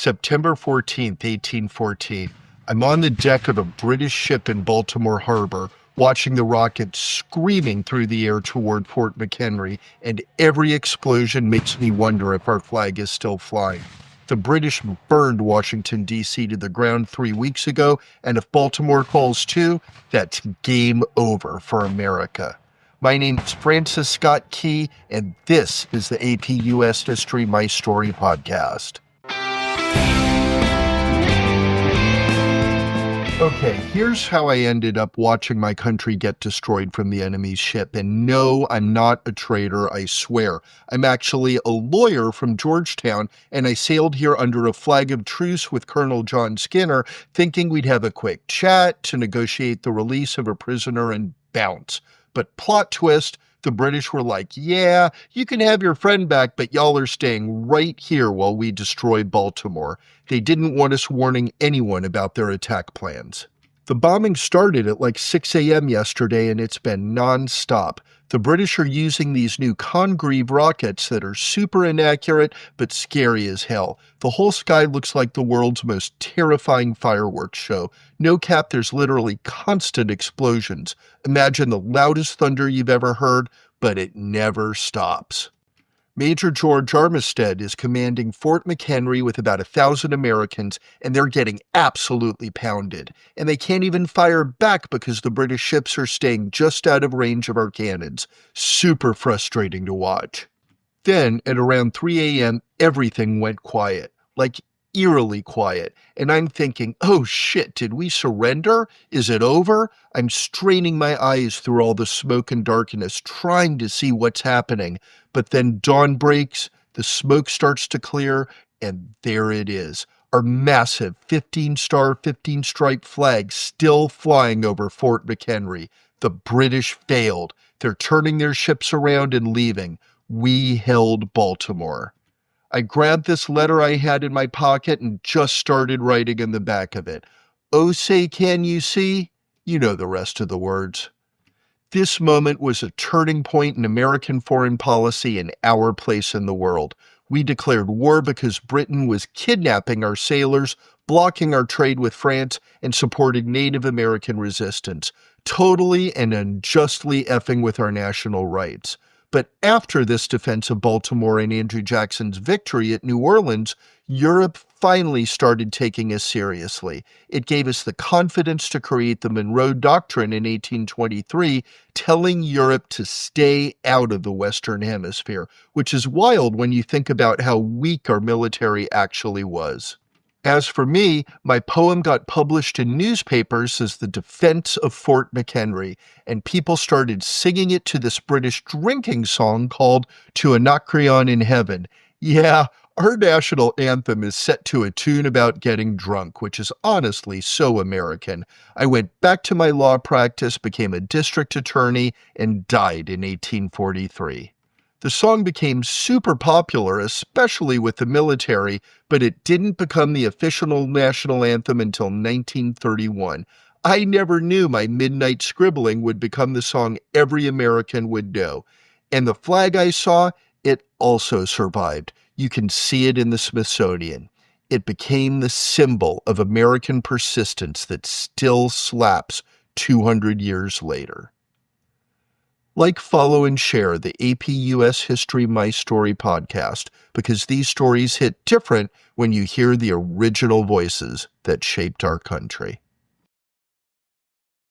September 14th, 1814. I'm on the deck of a British ship in Baltimore Harbor, watching the rockets screaming through the air toward Fort McHenry, and every explosion makes me wonder if our flag is still flying. The British burned Washington, D.C. to the ground 3 weeks ago, and if Baltimore falls too, that's game over for America. My name is Francis Scott Key, and this is the AP U.S. History My Story podcast. Okay, here's how I ended up watching my country get destroyed from the enemy's ship. And no, I'm not a traitor, I swear. I'm actually a lawyer from Georgetown, and I sailed here under a flag of truce with Colonel John Skinner, thinking we'd have a quick chat to negotiate the release of a prisoner and bounce. But plot twist, the British were like, yeah, you can have your friend back, but y'all are staying right here while we destroy Baltimore. They didn't want us warning anyone about their attack plans. The bombing started at like 6 a.m. yesterday, and it's been non-stop. The British are using these new Congreve rockets that are super inaccurate but scary as hell. The whole sky looks like the world's most terrifying fireworks show. No cap, there's literally constant explosions. Imagine the loudest thunder you've ever heard, but it never stops. Major George Armistead is commanding Fort McHenry with about 1,000 Americans, and they're getting absolutely pounded. And they can't even fire back because the British ships are staying just out of range of our cannons. Super frustrating to watch. Then, at around 3 a.m., everything went quiet, like eerily quiet. And I'm thinking, oh shit, did we surrender? Is it over? I'm straining my eyes through all the smoke and darkness, trying to see what's happening. But then dawn breaks, the smoke starts to clear, and there it is. Our massive 15-star, 15-stripe flag still flying over Fort McHenry. The British failed. They're turning their ships around and leaving. We held Baltimore. I grabbed this letter I had in my pocket and just started writing in the back of it. Oh, say, can you see? You know the rest of the words. This moment was a turning point in American foreign policy and our place in the world. We declared war because Britain was kidnapping our sailors, blocking our trade with France, and supporting Native American resistance, totally and unjustly effing with our national rights. But after this defense of Baltimore and Andrew Jackson's victory at New Orleans, Europe finally started taking us seriously. It gave us the confidence to create the Monroe Doctrine in 1823, telling Europe to stay out of the Western Hemisphere, which is wild when you think about how weak our military actually was. As for me, my poem got published in newspapers as the defense of Fort McHenry, and people started singing it to this British drinking song called To Anacreon in Heaven. Yeah, our national anthem is set to a tune about getting drunk, which is honestly so American. I went back to my law practice, became a district attorney, and died in 1843. The song became super popular, especially with the military, but it didn't become the official national anthem until 1931. I never knew my midnight scribbling would become the song every American would know. And the flag I saw, it also survived. You can see it in the Smithsonian. It became the symbol of American persistence that still slaps 200 years later. Like, follow, and share the AP U.S. History My Story podcast, because these stories hit different when you hear the original voices that shaped our country.